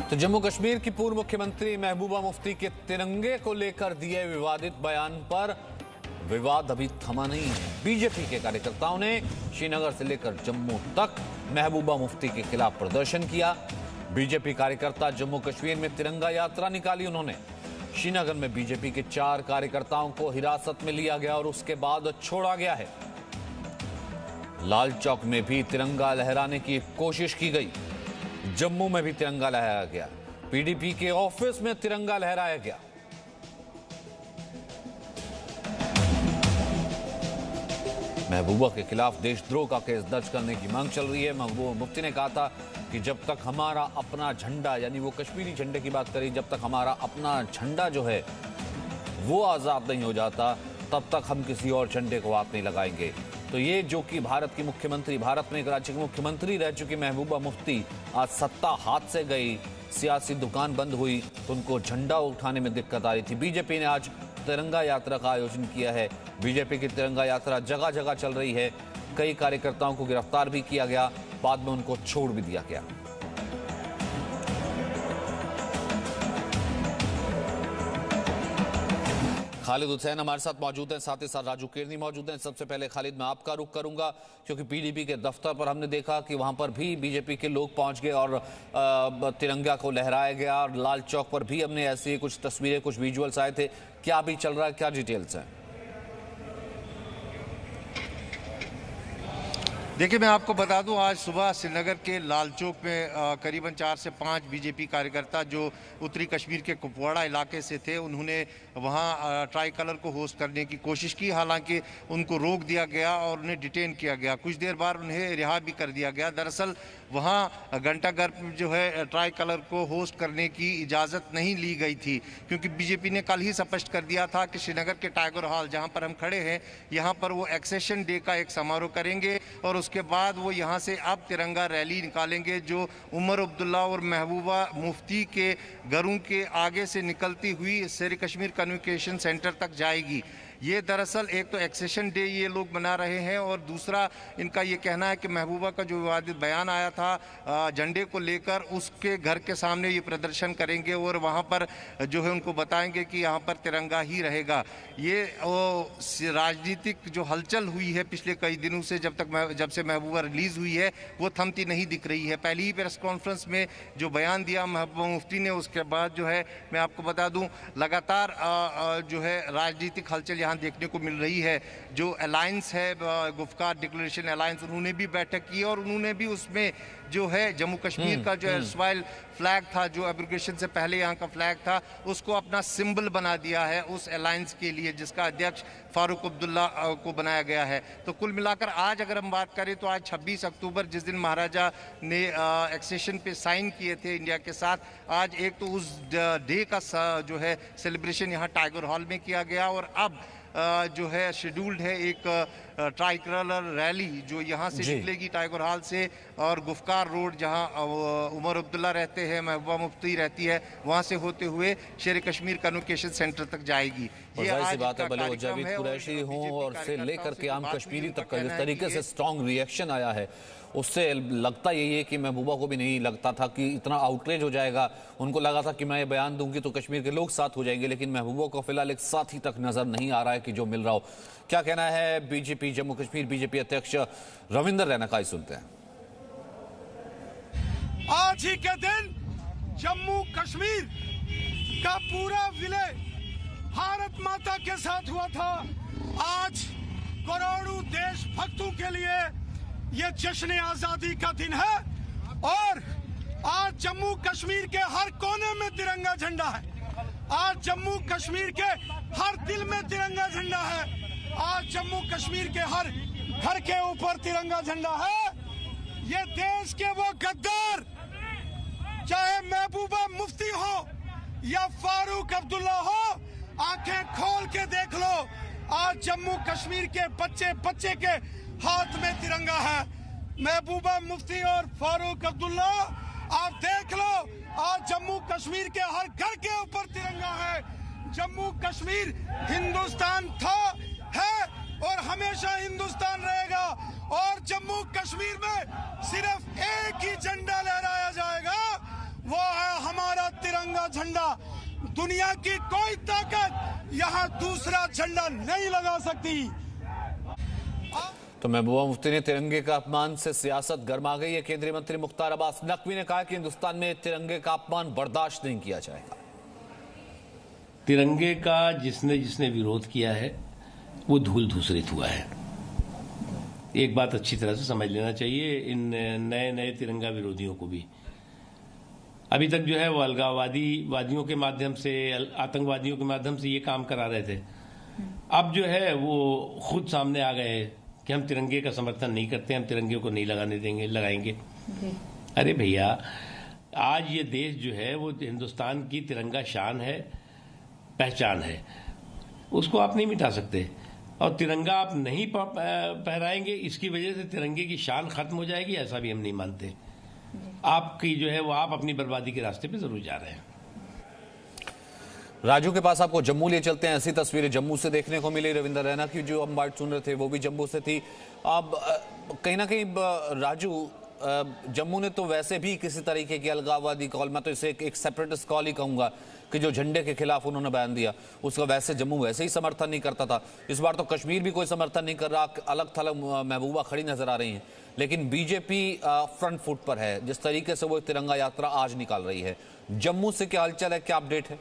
तो जम्मू कश्मीर की पूर्व मुख्यमंत्री महबूबा मुफ्ती के तिरंगे को लेकर दिए विवादित बयान पर विवाद अभी थमा नहीं है। बीजेपी के कार्यकर्ताओं ने श्रीनगर से लेकर जम्मू तक महबूबा मुफ्ती के खिलाफ प्रदर्शन किया। बीजेपी कार्यकर्ता जम्मू कश्मीर में तिरंगा यात्रा निकाली। उन्होंने श्रीनगर में बीजेपी के 4 कार्यकर्ताओं को हिरासत में लिया गया और उसके बाद छोड़ा गया है। लाल चौक में भी तिरंगा लहराने की कोशिश की गई। जम्मू में भी तिरंगा लहराया गया। पीडीपी के ऑफिस में तिरंगा लहराया गया। महबूबा के खिलाफ देशद्रोह का केस दर्ज करने की मांग चल रही है। महबूबा मुफ्ती ने कहा था कि जब तक हमारा अपना झंडा, यानी वो कश्मीरी झंडे की बात करी, जब तक हमारा अपना झंडा जो है वो आजाद नहीं हो जाता तब तक हम किसी और झंडे को हाथ नहीं लगाएंगे। तो ये जो कि भारत की मुख्यमंत्री, भारत में एक राज्य की मुख्यमंत्री रह चुकी महबूबा मुफ्ती आज सत्ता हाथ से गई, सियासी दुकान बंद हुई तो उनको झंडा उठाने में दिक्कत आ रही थी। बीजेपी ने आज तिरंगा यात्रा का आयोजन किया है। बीजेपी की तिरंगा यात्रा जगह जगह चल रही है। कई कार्यकर्ताओं को गिरफ्तार भी किया गया, बाद में उनको छोड़ भी दिया गया। खालिद हुसैन हमारे साथ मौजूद हैं, साथ ही साथ राजू केरनी मौजूद हैं। सबसे पहले खालिद, मैं आपका रुख करूंगा क्योंकि पीडीपी के दफ्तर पर हमने देखा कि वहां पर भी बीजेपी के लोग पहुंच गए और तिरंगा को लहराया गया। और लाल चौक पर भी हमने ऐसी कुछ तस्वीरें, कुछ विजुअल्स आए थे। क्या अभी चल रहा है, क्या डिटेल्स हैं? देखिए, मैं आपको बता दूं, आज सुबह श्रीनगर के लाल चौक में करीबन 4 से 5 बीजेपी कार्यकर्ता जो उत्तरी कश्मीर के कुपवाड़ा इलाके से थे, उन्होंने वहां ट्राई कलर को होस्ट करने की कोशिश की। हालांकि उनको रोक दिया गया और उन्हें डिटेन किया गया। कुछ देर बाद उन्हें रिहा भी कर दिया गया। दरअसल वहां घंटाघर जो है ट्राई कलर को होस्ट करने की इजाज़त नहीं ली गई थी, क्योंकि बीजेपी ने कल ही स्पष्ट कर दिया था कि श्रीनगर के टाइगर हॉल जहाँ पर हम खड़े हैं, यहाँ पर वो एक्सेशन डे का एक समारोह करेंगे और उसके बाद वो यहाँ से अब तिरंगा रैली निकालेंगे जो उमर अब्दुल्ला और महबूबा मुफ्ती के घरों के आगे से निकलती हुई शेर कश्मीर कम्युनिकेशन सेंटर तक जाएगी। ये दरअसल एक तो एक्सेशन डे ये लोग मना रहे हैं और दूसरा इनका ये कहना है कि महबूबा का जो विवादित बयान आया था झंडे को लेकर, उसके घर के सामने ये प्रदर्शन करेंगे और वहाँ पर जो है उनको बताएंगे कि यहाँ पर तिरंगा ही रहेगा। ये राजनीतिक जो हलचल हुई है पिछले कई दिनों से, जब से महबूबा रिलीज़ हुई है, वो थमती नहीं दिख रही है। पहली ही प्रेस कॉन्फ्रेंस में जो बयान दिया महबूबा मुफ्ती ने, उसके बाद जो है मैं आपको बता दूँ लगातार जो है राजनीतिक हलचल यहाँ देखने को मिल रही है। जो अलायंस है, गुफ्कार डिक्लेरेशन अलायंस, उन्होंने भी बैठक की और उन्होंने भी उसमें जो है जम्मू कश्मीर का जो एर्सवाइल फ्लैग था, जो एब्रिगेशन से पहले यहाँ का फ्लैग था, उसको अपना सिंबल बना दिया है उस अलायंस के लिए, जिसका अध्यक्ष फारूक अब्दुल्ला को बनाया गया है। तो कुल मिलाकर आज अगर हम बात करें तो आज 26 अक्टूबर, जिस दिन महाराजा ने एक्सेशन पे साइन किए थे इंडिया के साथ, आज एक तो उस डे का जो है सेलिब्रेशन यहाँ टाइगर हॉल में किया गया और अब जो है शेड्यूल्ड है एक ट्राई कलर रैली जो यहाँ से निकलेगी टाइगर हॉल से और गुफ्कार रोड जहाँ उमर अब्दुल्ला रहते हैं, महबूबा मुफ्ती रहती है, वहाँ से होते हुए शेर कश्मीर कम्युनिकेशन सेंटर तक जाएगी। ये आज बात है, भले वो जावेद कुरैशी हों और से लेकर के आम कश्मीरी तक का जिस तरीके से स्ट्रॉन्ग रिएक्शन आया है, उससे लगता यही है कि महबूबा को भी नहीं लगता था कि इतना आउटरेज हो जाएगा। उनको लगा था कि मैं ये बयान दूंगी तो कश्मीर के लोग साथ हो जाएंगे, लेकिन महबूबा को फिलहाल एक साथी तक नजर नहीं आ रहा है कि जो मिल रहा हो। क्या कहना है बीजेपी जम्मू कश्मीर बीजेपी अध्यक्ष रविंदर रैना का, सुनते हैं। आज ही के दिन जम्मू कश्मीर का पूरा विलय भारत माता के साथ हुआ था। आज करोड़ों देशभक्तों के लिए ये जश्न आजादी का दिन है और आज जम्मू कश्मीर के हर कोने में तिरंगा झंडा है। आज जम्मू कश्मीर के हर दिल में तिरंगा झंडा है। आज जम्मू कश्मीर के हर घर के ऊपर तिरंगा झंडा है। ये देश के वो गद्दार, चाहे महबूबा मुफ्ती हो या फारूक अब्दुल्ला हो, आंखें खोल के देख लो, आज जम्मू कश्मीर के बच्चे बच्चे के हाथ में तिरंगा है। महबूबा मुफ्ती और फारूक अब्दुल्ला, आप देख लो, आज जम्मू कश्मीर के हर घर के ऊपर तिरंगा है। जम्मू कश्मीर हिंदुस्तान था, है और हमेशा हिंदुस्तान रहेगा और जम्मू कश्मीर में सिर्फ एक ही झंडा लहराया जाएगा, वो है हमारा झंडा, दुनिया की कोई ताकत यहाँ दूसरा झंडा नहीं लगा सकती। तो महबूबा मुफ्ती ने तिरंगे का अपमान से सियासत गर्मा गई है। केंद्रीय मंत्री मुख्तार अब्बास नकवी ने कहा कि हिंदुस्तान में तिरंगे का अपमान बर्दाश्त नहीं किया जाएगा। तिरंगे का जिसने जिसने विरोध किया है वो धूल धूसरित हुआ है। एक बात अच्छी तरह से समझ लेना चाहिए इन नए नए तिरंगा विरोधियों को भी। अभी तक जो है वो अलगाववादियों के माध्यम से, आतंकवादियों के माध्यम से ये काम करा रहे थे। अब जो है वो खुद सामने आ गए कि हम तिरंगे का समर्थन नहीं करते, हम तिरंगे को नहीं लगाने देंगे, लगाएंगे। अरे भैया, आज ये देश जो है वो हिंदुस्तान की तिरंगा शान है, पहचान है, उसको आप नहीं मिटा सकते। और तिरंगा आप नहीं फहराएंगे, इसकी वजह से तिरंगे की शान खत्म हो जाएगी, ऐसा भी हम नहीं मानते। आपकी जो है वो आप अपनी बर्बादी के रास्ते पे जरूर जा रहे हैं। राजू के पास आपको जम्मू ले चलते हैं। ऐसी तस्वीरें जम्मू से देखने को मिली। रविंद्र रैना की जो हम बात सुन रहे थे वो भी जम्मू से थी। अब कहीं ना कहीं राजू, जम्मू ने तो वैसे भी किसी तरीके की अलगाववादी कॉल, मैं तो इसे एक सेपरेटिस्ट कॉल ही कहूंगा, कि जो झंडे के खिलाफ उन्होंने बयान दिया उसका वैसे जम्मू वैसे ही समर्थन नहीं करता था। इस बार तो कश्मीर भी कोई समर्थन नहीं कर रहा, अलग थलग महबूबा खड़ी नजर आ रही हैं। लेकिन बीजेपी फ्रंट फुट पर है जिस तरीके से वो तिरंगा यात्रा आज निकाल रही है। जम्मू से क्या हलचल है, क्या अपडेट है?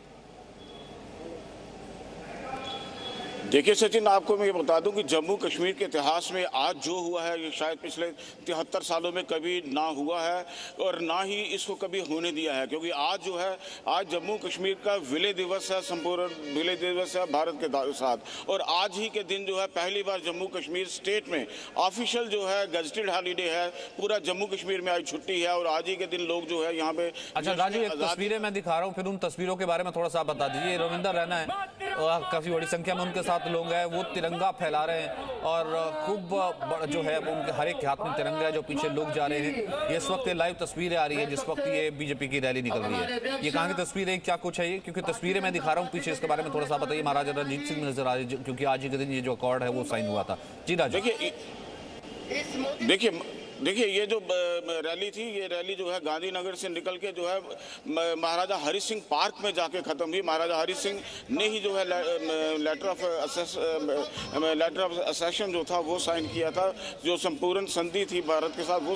देखिए सचिन, आपको मैं ये बता दूं कि जम्मू कश्मीर के इतिहास में आज जो हुआ है ये शायद पिछले 73 सालों में कभी ना हुआ है और ना ही इसको कभी होने दिया है। क्योंकि आज जो है, आज जम्मू कश्मीर का विलय दिवस है, संपूर्ण विलय दिवस है भारत के साथ। और आज ही के दिन जो है पहली बार जम्मू कश्मीर स्टेट में ऑफिशियल जो है गजटेड हॉलीडे है, पूरा जम्मू कश्मीर में आज छुट्टी है। और आज ही के दिन लोग जो है यहाँ पे। अच्छा राजू, एक तस्वीरें मैं दिखा रहा हूँ, फिर उन तस्वीरों के बारे में थोड़ा सा बता दीजिए। रविंद्र रैना है, काफी बड़ी संख्या में उनके साथ लोग हैं, वो तिरंगा फैला रहे हैं और खूब जो है उनके हर एक के हाथ में तिरंगा है, जो पीछे लोग जा रहे हैं। ये इस वक्त लाइव तस्वीरें आ रही है जिस वक्त ये बीजेपी की रैली निकल रही है। ये कहाँ की तस्वीरें, क्या कुछ है ये? क्योंकि तस्वीरें मैं दिखा रहा हूँ पीछे, इसके बारे में थोड़ा सा बताइए। महाराजा रणजीत सिंह नजर आ रही है क्योंकि आज ही के दिन ये जो अकॉर्ड है वो साइन हुआ था। जी राजू। देखिए ये जो रैली थी, ये रैली जो है गांधीनगर से निकल के जो है महाराजा हरि सिंह पार्क में जाके खत्म हुई। महाराजा हरि सिंह ने ही जो है लेटर ऑफ असेशन जो था वो साइन किया था, जो संपूर्ण संधि थी भारत के साथ वो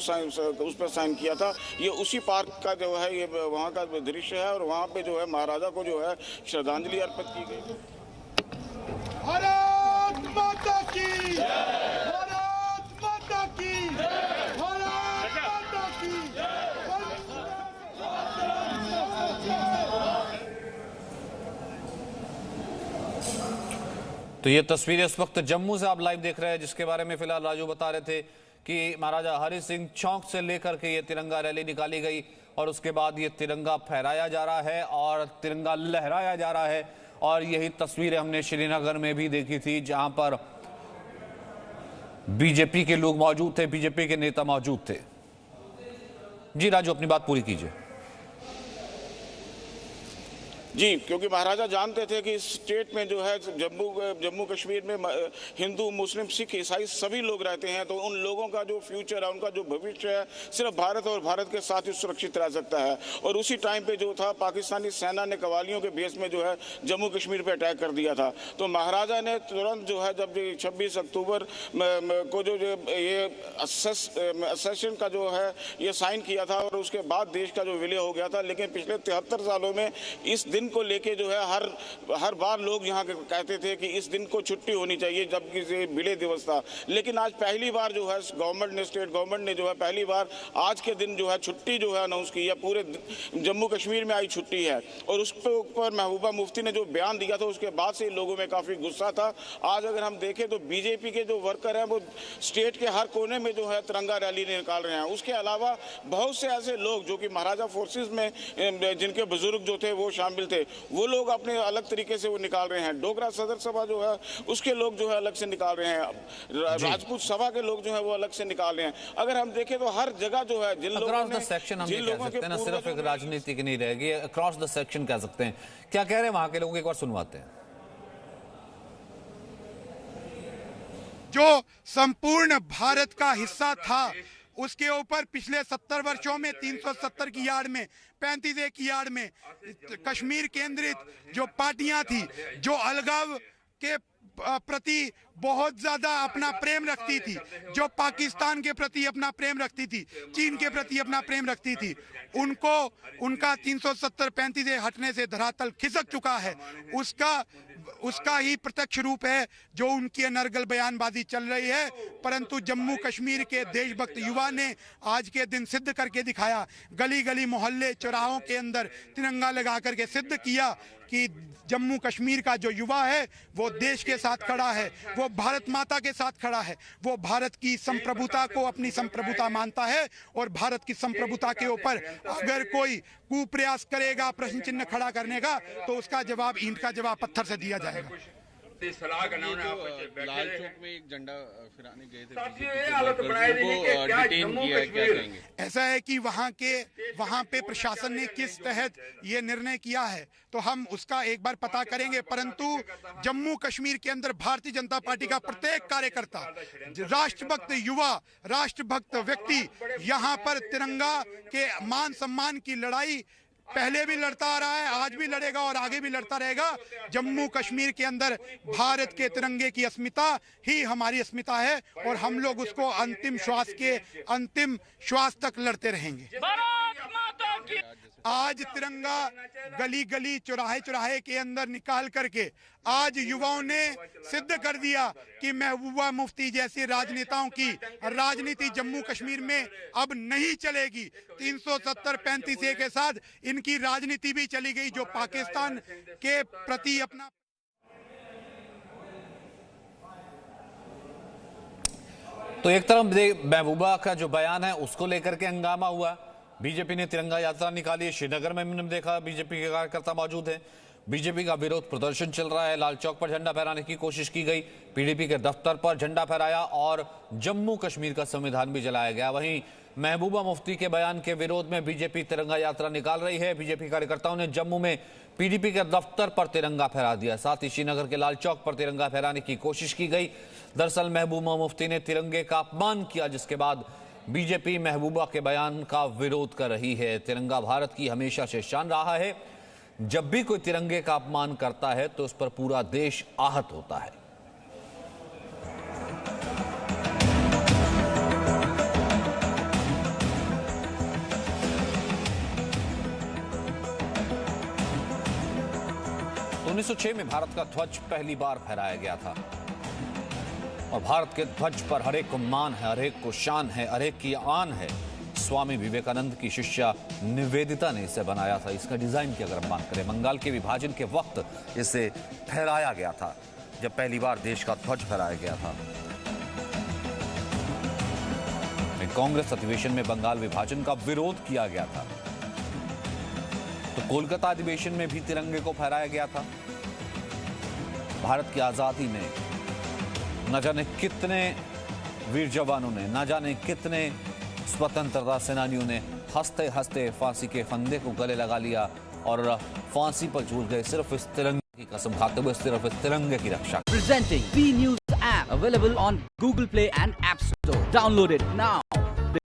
उस पर साइन किया था। ये उसी पार्क का जो है ये वहाँ का दृश्य है और वहाँ पे जो है महाराजा को जो है श्रद्धांजलि अर्पित की गई। भारत माता की, भारत माता की, तो ये तस्वीरें इस वक्त जम्मू से आप लाइव देख रहे हैं, जिसके बारे में फिलहाल राजू बता रहे थे कि महाराजा हरि सिंह चौक से लेकर के ये तिरंगा रैली निकाली गई और उसके बाद ये तिरंगा फहराया जा रहा है और तिरंगा लहराया जा रहा है। और यही तस्वीरें हमने श्रीनगर में भी देखी थी, जहां पर बीजेपी के लोग मौजूद थे, बीजेपी के नेता मौजूद थे। जी राजू, अपनी बात पूरी कीजिए। जी, क्योंकि महाराजा जानते थे कि इस स्टेट में जो है जम्मू कश्मीर में हिंदू, मुस्लिम, सिख, ईसाई सभी लोग रहते हैं, तो उन लोगों का जो फ्यूचर है, उनका जो भविष्य है, सिर्फ भारत और भारत के साथ ही सुरक्षित रह सकता है। और उसी टाइम पे जो था पाकिस्तानी सेना ने कवालियों के बेस में जो है जम्मू कश्मीर पे अटैक कर दिया था। तो महाराजा ने तुरंत जो है जब 26 अक्टूबर को जो ये असेशन का जो है ये साइन किया था और उसके बाद देश का जो विलय हो गया था। लेकिन पिछले 73 सालों में इस दिन को लेके जो है हर बार लोग यहाँ कहते थे कि इस दिन को छुट्टी होनी चाहिए, जबकि विलय दिवस था। लेकिन आज पहली बार जो है गवर्नमेंट ने, स्टेट गवर्नमेंट ने जो है पहली बार आज के दिन जो है छुट्टी जो है अनाउंस की है। पूरे जम्मू कश्मीर में आई छुट्टी है और उस पर महबूबा मुफ्ती ने जो बयान दिया था उसके बाद से लोगों में काफी गुस्सा था। आज अगर हम देखें तो बीजेपी के जो वर्कर हैं वो स्टेट के हर कोने में जो है तिरंगा रैली निकाल रहे हैं। उसके अलावा बहुत से ऐसे लोग जो कि महाराजा फोर्सेस में जिनके बुजुर्ग जो थे वो शामिल थे, वो लोग अपने अलग तरीके से वो निकाल रहे हैं। डोगरा सदर सभा जो है उसके लोग जो है अलग से निकाल रहे हैं, राजपूत सभा के लोग जो है वो अलग से निकाल रहे हैं। अगर हम देखें तो हर जगह जो है जिन लोगों ने सेक्शन हम कह सकते हैं ना, सिर्फ एक राजनीतिक नहीं रहेगी, अक्रॉस द सेक्शन कह सकते हैं। क्या कह रहे हैं वहां के लोग, एक बार सुनवाते हैं। जो संपूर्ण भारत का हिस्सा था उसके ऊपर पिछले 70 वर्षों में 370 की यार्ड में 35 की यार्ड में कश्मीर केंद्रित जो पार्टियां थी, जो अलगाव के प्रति बहुत ज्यादा अपना प्रेम रखती थी, जो पाकिस्तान के प्रति अपना प्रेम रखती थी, चीन के प्रति अपना प्रेम रखती थी, उनको उनका 370-35 हटने से धरातल खिसक चुका है। उसका ही प्रत्यक्ष रूप है जो उनकी अनर्गल बयानबाजी चल रही है। परंतु जम्मू कश्मीर के देशभक्त युवा ने आज के दिन सिद्ध करके दिखाया, गली गली मोहल्ले चौराहों के अंदर तिरंगा लगा करके सिद्ध किया कि जम्मू कश्मीर का जो युवा है वो देश के साथ खड़ा है, वो भारत माता के साथ खड़ा है, वो भारत की संप्रभुता को अपनी संप्रभुता मानता है और भारत की संप्रभुता के ऊपर अगर कोई कुप्रयास करेगा प्रश्न चिन्ह खड़ा करने का तो उसका जवाब ईंट का जवाब पत्थर से दिया जाएगा। लाल चौक में एक झंडा फहराने गए थे डिटेन किया, क्या कहेंगे? ऐसा है कि वहाँ पे प्रशासन ने किस तहत ये निर्णय किया है तो हम उसका एक बार पता करेंगे। परंतु जम्मू कश्मीर के अंदर भारतीय जनता पार्टी का प्रत्येक कार्यकर्ता, राष्ट्रभक्त युवा, राष्ट्रभक्त व्यक्ति यहाँ पर तिरंगा के मान सम्मान की लड़ाई पहले भी लड़ता आ रहा है, आज भी लड़ेगा और आगे भी लड़ता रहेगा। जम्मू कश्मीर के अंदर भारत के तिरंगे की अस्मिता ही हमारी अस्मिता है और हम लोग उसको अंतिम श्वास तक लड़ते रहेंगे। आज तिरंगा गली गली चौराहे चौराहे के अंदर निकाल करके आज युवाओं ने सिद्ध कर दिया कि महबूबा मुफ्ती जैसे राजनेताओं की राजनीति जम्मू कश्मीर में अब नहीं चलेगी। 370-35 के साथ इनकी राजनीति भी चली गई जो पाकिस्तान के प्रति अपना। तो एक तरफ महबूबा का जो बयान है उसको लेकर के हंगामा हुआ, बीजेपी ने तिरंगा यात्रा निकाली है, श्रीनगर में हमने देखा बीजेपी के कार्यकर्ता मौजूद हैं, बीजेपी का विरोध प्रदर्शन चल रहा है, लाल चौक पर झंडा फहराने की कोशिश की गई, पीडीपी के दफ्तर पर झंडा फहराया और जम्मू कश्मीर का संविधान भी जलाया गया। वहीं महबूबा मुफ्ती के बयान के विरोध में बीजेपी तिरंगा यात्रा निकाल रही है। बीजेपी कार्यकर्ताओं ने जम्मू में पीडीपी के दफ्तर पर तिरंगा फहरा दिया, साथ ही श्रीनगर के लाल चौक पर तिरंगा फहराने की कोशिश की गई। दरअसल महबूबा मुफ्ती ने तिरंगे का अपमान किया, जिसके बाद बीजेपी महबूबा के बयान का विरोध कर रही है। तिरंगा भारत की हमेशा से शान रहा है, जब भी कोई तिरंगे का अपमान करता है तो उस पर पूरा देश आहत होता है। तो 1906 में भारत का ध्वज पहली बार फहराया गया था और भारत के ध्वज पर हर एक को मान है, हर एक को शान है, हर एक की आन है। स्वामी विवेकानंद की शिष्या निवेदिता ने इसे बनाया था। इसका डिजाइन की अगर हम बात करें, बंगाल के विभाजन के वक्त इसे फहराया गया था जब पहली बार देश का ध्वज फहराया गया था। कांग्रेस अधिवेशन में बंगाल विभाजन का विरोध किया गया था तो कोलकाता अधिवेशन में भी तिरंगे को फहराया गया था। भारत की आजादी में न जाने कितने वीर जवानों ने, न जाने कितने स्वतंत्रता सेनानियों ने हंसते हंसते फांसी के फंदे को गले लगा लिया और फांसी पर झूल गए सिर्फ इस तिरंगे की कसम खाते हुए, सिर्फ इस तिरंगे की रक्षा। Presenting V News app available on Google Play and App Store. Download it now.